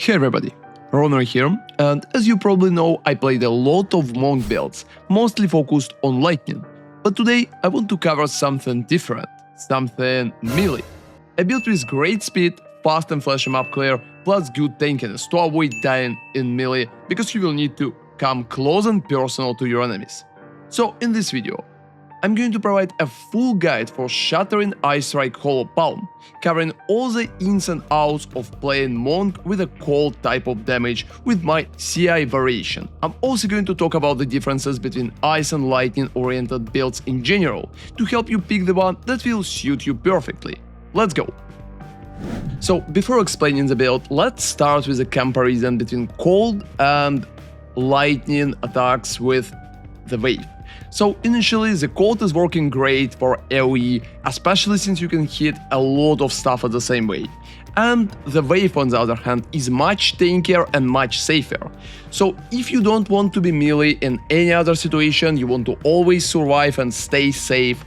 Hey everybody, ronarray here, and as you probably know, I played a lot of monk builds, mostly focused on lightning. But today I want to cover something different, something melee. A build with great speed, fast and flashy map clear, plus good tankiness to avoid dying in melee, because you will need to come close and personal to your enemies. So in this video, I'm going to provide a full guide for Shattering Palm, covering all the ins and outs of playing Monk with a cold type of damage with my CI variation. I'm also going to talk about the differences between ice and lightning oriented builds in general, to help you pick the one that will suit you perfectly. Let's go! So before explaining the build, let's start with a comparison between cold and lightning attacks with the wave. So initially the cold is working great for AoE, especially since you can hit a lot of stuff at the same way. And the wave on the other hand is much tankier and much safer. So if you don't want to be melee in any other situation, you want to always survive and stay safe,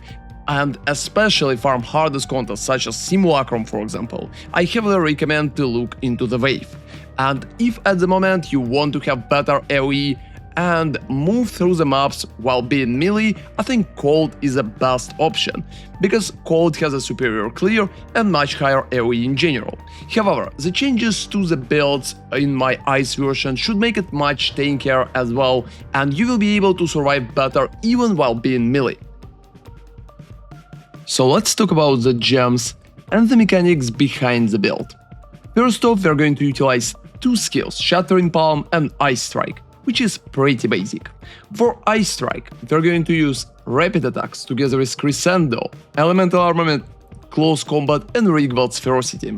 and especially farm hardest contests such as Simulacrum for example, I heavily recommend to look into the wave. And if at the moment you want to have better AoE and move through the maps while being melee, I think cold is the best option, because cold has a superior clear and much higher AoE in general. However, the changes to the builds in my ice version should make it much tankier as well, and you will be able to survive better even while being melee. So let's talk about the gems and the mechanics behind the build. First off, we're going to utilize two skills, Shattering Palm and Ice Strike, which is pretty basic. For Ice Strike, we're going to use rapid attacks together with Crescendo, elemental armament, close combat and Rigveld's ferocity.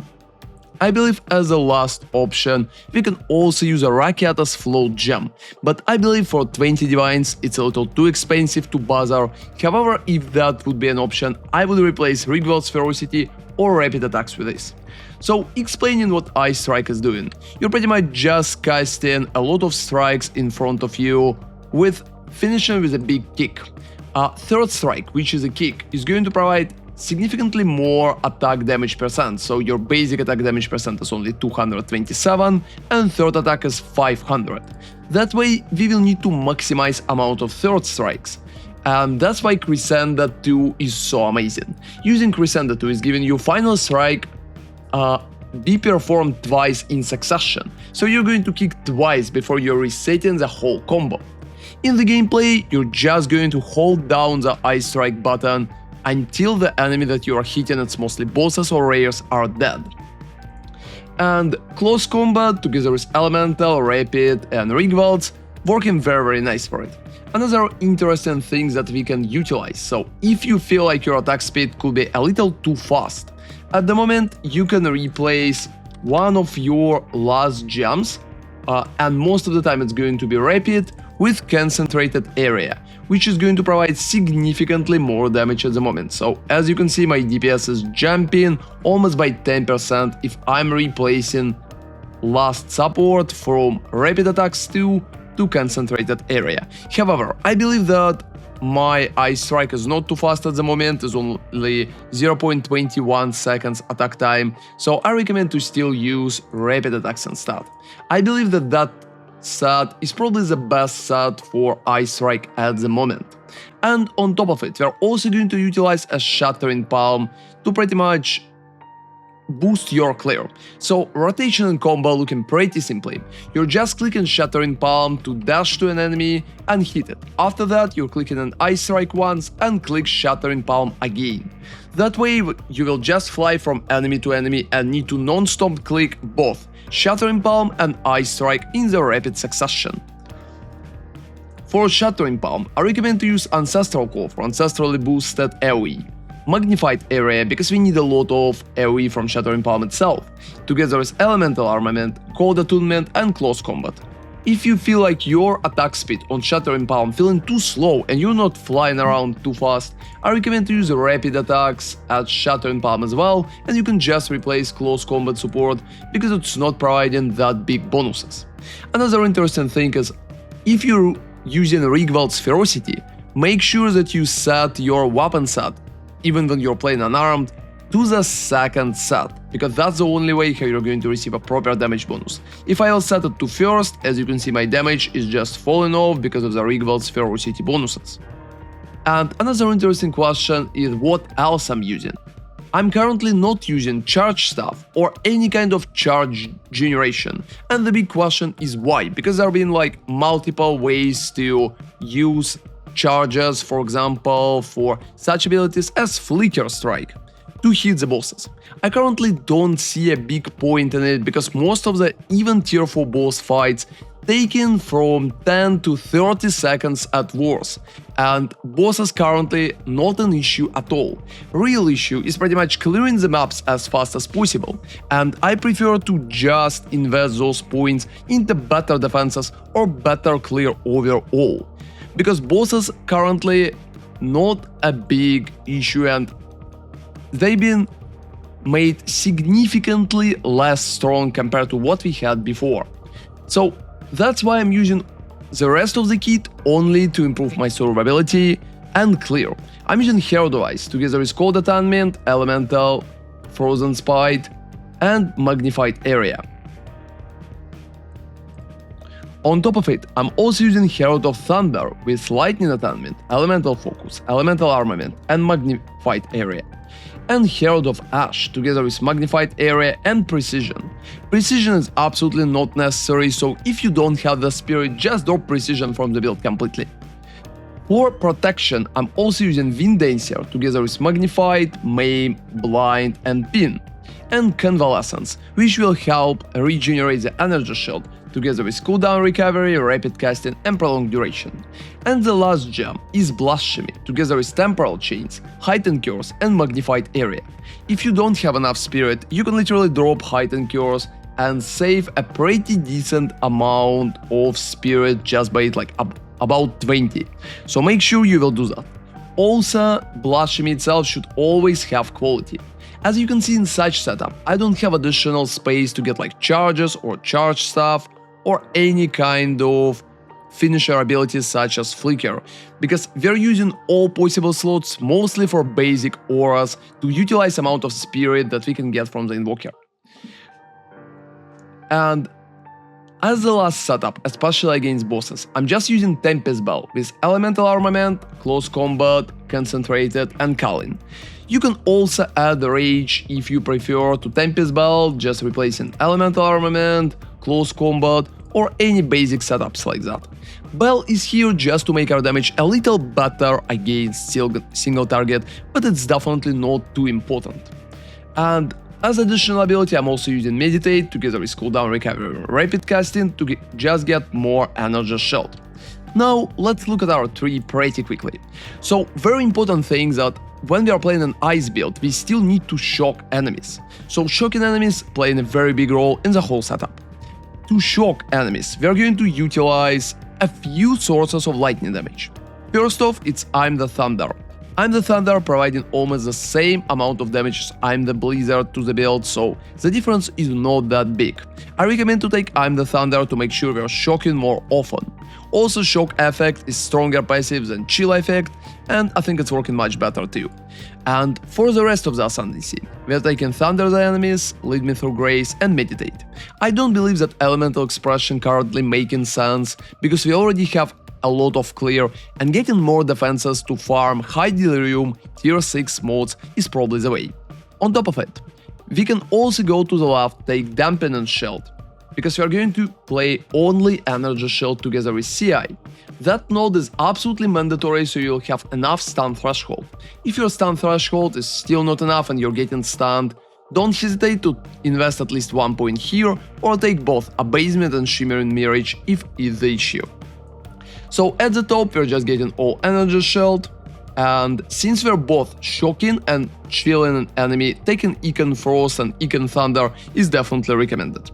I believe as a last option, we can also use a Rakata's float gem, but I believe for 20 divines it's a little too expensive to bother. However, if that would be an option, I would replace Rigveld's ferocity or rapid attacks with this. So, explaining what Ice Strike is doing, you're pretty much just casting a lot of strikes in front of you with finishing with a big kick. Third strike, which is a kick, is going to provide significantly more attack damage percent, so your basic attack damage percent is only 227 and third attack is 500. That way we will need to maximize amount of third strikes. And that's why Crescendo 2 is so amazing. Using Crescendo 2 is giving you final strike be performed twice in succession, so you're going to kick twice before you're resetting the whole combo. In the gameplay, you're just going to hold down the Ice Strike button until the enemy that you are hitting, it's mostly bosses or rares, are dead. And close combat together with elemental, rapid and Rigveld's working very nice for it. Another interesting thing that we can utilize, so if you feel like your attack speed could be a little too fast, at the moment you can replace one of your last gems, and most of the time it's going to be rapid, with concentrated area, which is going to provide significantly more damage at the moment. So as you can see, my DPS is jumping almost by 10% if I'm replacing last support from rapid attacks to concentrated area. However, I believe that my Ice Strike is not too fast at the moment, it's only 0.21 seconds attack time, so I recommend to still use rapid attacks instead. I believe that that set is probably the best set for Ice Strike at the moment. And on top of it, we're also going to utilize a Shattering Palm to pretty much boost your clear. So rotation and combo looking pretty simply. You're just clicking Shattering Palm to dash to an enemy and hit it. After that, you're clicking an Ice Strike once and click Shattering Palm again. That way you will just fly from enemy to enemy and need to non-stop click both Shattering Palm and Ice Strike in the rapid succession. For Shattering Palm, I recommend to use Ancestral Core for ancestrally boosted AoE. Magnified area, because we need a lot of AoE from Shattering Palm itself, together with elemental armament, cold attunement and close combat. If you feel like your attack speed on Shattering Palm feeling too slow and you're not flying around too fast, I recommend to use rapid attacks at Shattering Palm as well, and you can just replace close combat support because it's not providing that big bonuses. Another interesting thing is, if you're using Rigveld's ferocity, make sure that you set your weapon set, even when you're playing unarmed, to the second set, because that's the only way how you're going to receive a proper damage bonus. If I will set it to first, as you can see my damage is just falling off because of the Rigveld's ferocity bonuses. And another interesting question is what else I'm using. I'm currently not using charge stuff or any kind of charge generation, and the big question is why, because there have been like multiple ways to use charges, for example, for such abilities as Flicker Strike, to hit the bosses. I currently don't see a big point in it because most of the even tier 4 boss fights taking from 10 to 30 seconds at worst, and bosses currently not an issue at all. Real issue is pretty much clearing the maps as fast as possible, and I prefer to just invest those points into better defenses or better clear overall, because bosses currently not a big issue and they've been made significantly less strong compared to what we had before. So that's why I'm using the rest of the kit only to improve my survivability and clear. I'm using Herald Ice together with Cold Attunement, Elemental, Frozen Spite, and Magnified Area. On top of it, I'm also using Herald of Thunder with Lightning Attunement, Elemental Focus, Elemental Armament, and Magnified Area. And Herald of Ash together with Magnified Area and Precision. Precision is absolutely not necessary, so if you don't have the spirit, just drop Precision from the build completely. For protection, I'm also using Wind Dancer together with Magnified, Maim, Blind, and Pin, and Convalescence, which will help regenerate the energy shield together with cooldown recovery, rapid casting, and prolonged duration. And the last gem is Blasphemy, together with Temporal Chains, Heightened Curse, and Magnified Area. If you don't have enough spirit, you can literally drop Heightened Curse and save a pretty decent amount of spirit just by it, like about 20. So make sure you will do that. Also, Blasphemy itself should always have quality. As you can see in such setup, I don't have additional space to get like charges or charge stuff, or any kind of finisher abilities such as Flicker, because we're using all possible slots mostly for basic auras to utilize amount of spirit that we can get from the Invoker. And as the last setup, especially against bosses, I'm just using Tempest Bell with Elemental Armament, Close Combat, Concentrated, and Culling. You can also add Rage if you prefer to Tempest Bell, just replacing Elemental Armament, Close Combat, or any basic setups like that. Bell is here just to make our damage a little better against single target, but it's definitely not too important. And as additional ability, I'm also using Meditate together with cooldown recovery and rapid casting to just get more energy shield. Now let's look at our tree pretty quickly. So very important thing that when we are playing an ice build, we still need to shock enemies. So shocking enemies play a very big role in the whole setup. To shock enemies, we are going to utilize a few sources of lightning damage. First off, it's I'm the Thunder. I'm the Thunder providing almost the same amount of damage as I'm the Blizzard to the build, so the difference is not that big. I recommend to take I'm the Thunder to make sure we are shocking more often. Also, shock effect is stronger passive than chill effect, and I think it's working much better too. And for the rest of the Ascendancy, we are taking Thunder the enemies, Lead Me Through Grace, and Meditate. I don't believe that Elemental Expression currently making sense, because we already have a lot of clear, and getting more defenses to farm high delirium tier 6 mods is probably the way. On top of it, we can also go to the left, take Dampen and Shield, because we are going to play only Energy Shield together with CI. That node is absolutely mandatory, so you'll have enough stun threshold. If your stun threshold is still not enough and you're getting stunned, don't hesitate to invest at least 1 point here, or take both Abasement and Shimmering Mirage if it's the issue. So at the top we're just getting all energy shield, and since we're both shocking and chilling an enemy, taking Econ Frost and Econ Thunder is definitely recommended.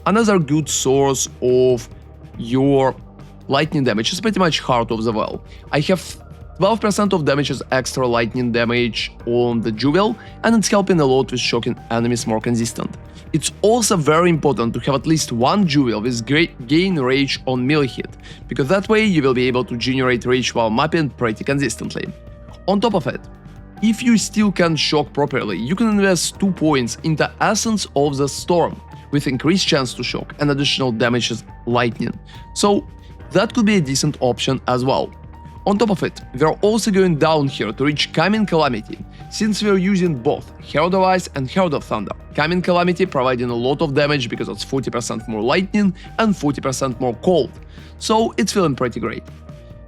Another good source of your lightning damage is pretty much Heart of the Well. I have 12% of damage as extra lightning damage on the Jewel, and it's helping a lot with shocking enemies more consistent. It's also very important to have at least one Jewel with gain Rage on melee hit, because that way you will be able to generate Rage while mapping pretty consistently. On top of it, If you still can't shock properly, you can invest 2 points into Essence of the Storm, with increased chance to shock and additional damage as lightning, so that could be a decent option as well. On top of it, we're also going down here to reach Coming Calamity, since we're using both Herald of Ice and Herald of Thunder. Coming Calamity providing a lot of damage because it's 40% more lightning and 40% more cold, so it's feeling pretty great.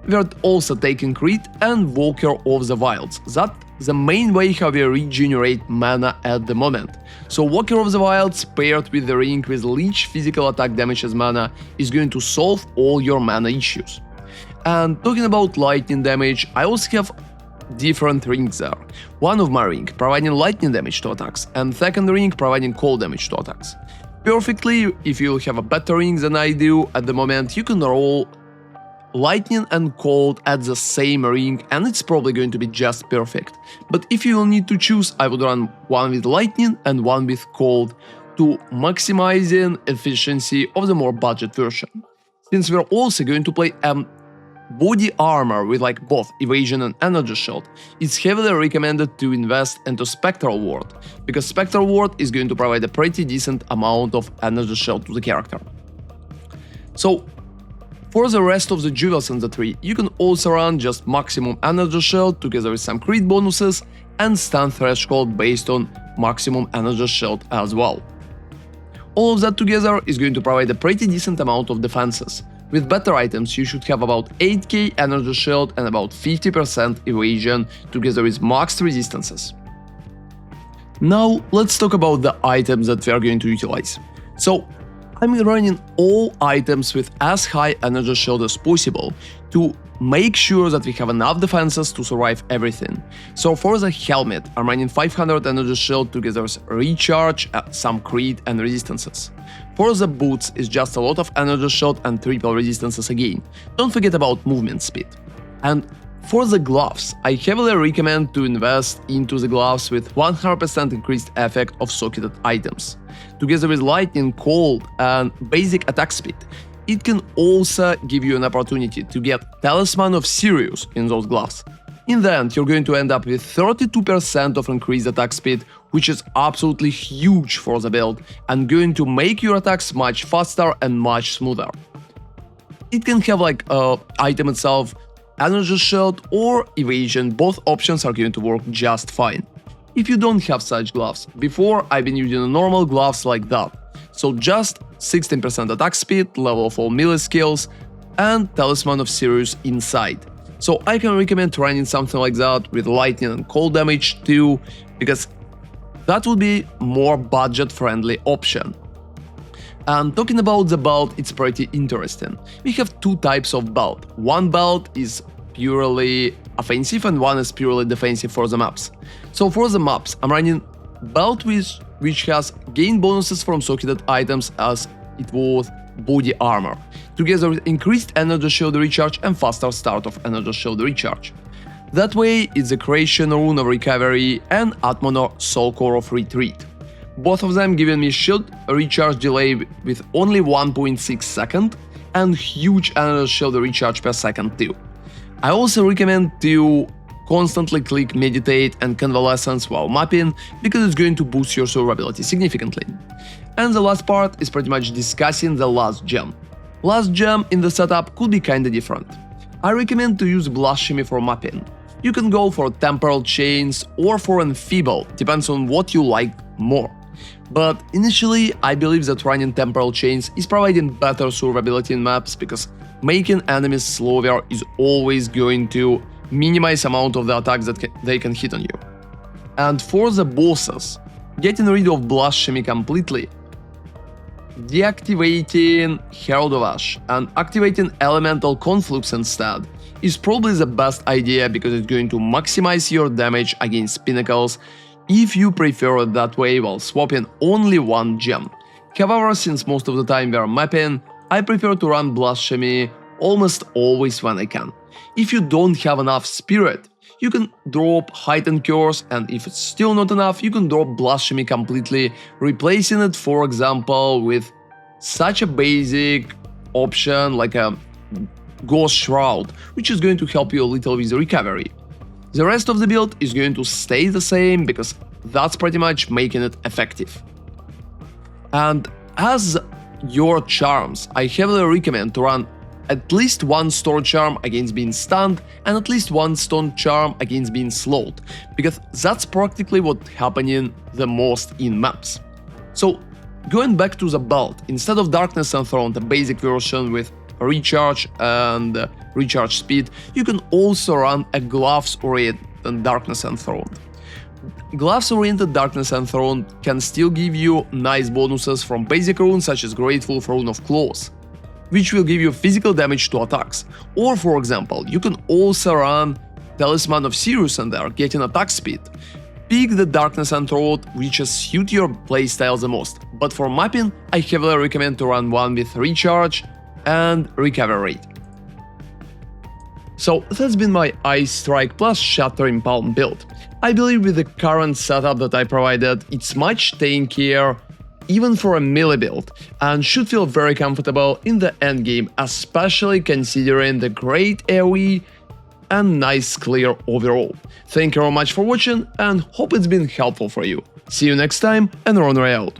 We're also taking Crit and Invoker of the Wilds. That's the main way how we regenerate mana at the moment. So Walker of the Wilds paired with the ring with Leech physical attack damage as mana is going to solve all your mana issues. And talking about lightning damage, I also have different rings there. One of my ring providing lightning damage to attacks, and second ring providing cold damage to attacks. Perfectly, if you have a better ring than I do at the moment, you can roll lightning and cold at the same ring, and it's probably going to be just perfect. But if you will need to choose, I would run one with lightning and one with cold to maximizing efficiency of the more budget version. Since we're also going to play body armor with like both evasion and energy shield, it's heavily recommended to invest into Spectral Ward, because Spectral Ward is going to provide a pretty decent amount of energy shield to the character. So for the rest of the jewels in the tree, you can also run just maximum energy shield together with some crit bonuses and stun threshold based on maximum energy shield as well. All of that together is going to provide a pretty decent amount of defenses. With better items, you should have about 8k energy shield and about 50% evasion together with maxed resistances. Now let's talk about the items that we are going to utilize. So I'm running all items with as high energy shield as possible to make sure that we have enough defenses to survive everything. So for the helmet, I'm running 500 energy shield together with recharge, some crit and resistances. For the boots, it's just a lot of energy shield and triple resistances again. Don't forget about movement speed. And for the gloves, I heavily recommend to invest into the gloves with 100% increased effect of socketed items. Together with lightning, cold and basic attack speed, it can also give you an opportunity to get Talisman of Sirius in those gloves. In the end, you're going to end up with 32% of increased attack speed, which is absolutely huge for the build and going to make your attacks much faster and much smoother. It can have like item itself, energy shield or evasion, both options are going to work just fine. If you don't have such gloves, before I've been using normal gloves like that, so just 16% attack speed, level of all melee skills, and Talisman of Sirius inside. So I can recommend running something like that with lightning and cold damage too, because that would be more budget-friendly option. And talking about the belt, it's pretty interesting. We have two types of belt. One belt is purely offensive and one is purely defensive for the maps. So for the maps, I'm running belt which has gain bonuses from socketed items as it was body armor, together with increased energy shield recharge and faster start of energy shield recharge. That way, it's the Creation Rune of Recovery and Atmonor Soul Core of Retreat. Both of them giving me shield recharge delay with only 1.6 seconds and huge energy shield recharge per second too. I also recommend to constantly click Meditate and Convalescence while mapping, because it's going to boost your survivability significantly. And the last part is pretty much discussing the last gem. Last gem in the setup could be kinda different. I recommend to use Blasphemy for mapping. You can go for Temporal Chains or for Enfeeble, depends on what you like more. But initially, I believe that running Temporal Chains is providing better survivability in maps, because making enemies slower is always going to minimize amount of the attacks that they can hit on you. And for the bosses, getting rid of Blasphemy completely, deactivating Herald of Ash and activating Elemental Conflux instead is probably the best idea, because it's going to maximize your damage against Pinnacles if you prefer it that way while swapping only one gem. However, since most of the time we are mapping, I prefer to run Blasphemy almost always when I can. If you don't have enough Spirit, you can drop Heightened Curse, and if it's still not enough, you can drop Blasphemy completely, replacing it, for example, with such a basic option like a Ghost Shroud, which is going to help you a little with the recovery. The rest of the build is going to stay the same because that's pretty much making it effective. And as your charms, I heavily recommend to run at least one Storm Charm against being stunned and at least one Stone Charm against being slowed, because that's practically what's happening the most in maps. So going back to the build, instead of Darkness Enthroned, the basic version with recharge and recharge speed, you can also run a Gloves-oriented Darkness Enthroned. Gloves-oriented Darkness Enthroned can still give you nice bonuses from basic runes such as Grateful for Rune of Claws, which will give you physical damage to attacks. Or for example, you can also run Talisman of Sirius in there, getting attack speed. Pick the Darkness Enthroned which suit your playstyle the most, but for mapping I heavily recommend to run one with recharge and recovery rate. So that's been my Ice Strike plus Shattering Palm build. I believe with the current setup that I provided, it's much tankier even for a melee build, and should feel very comfortable in the endgame, especially considering the great AoE and nice clear overall. Thank you very much for watching and hope it's been helpful for you. See you next time and ronarray out.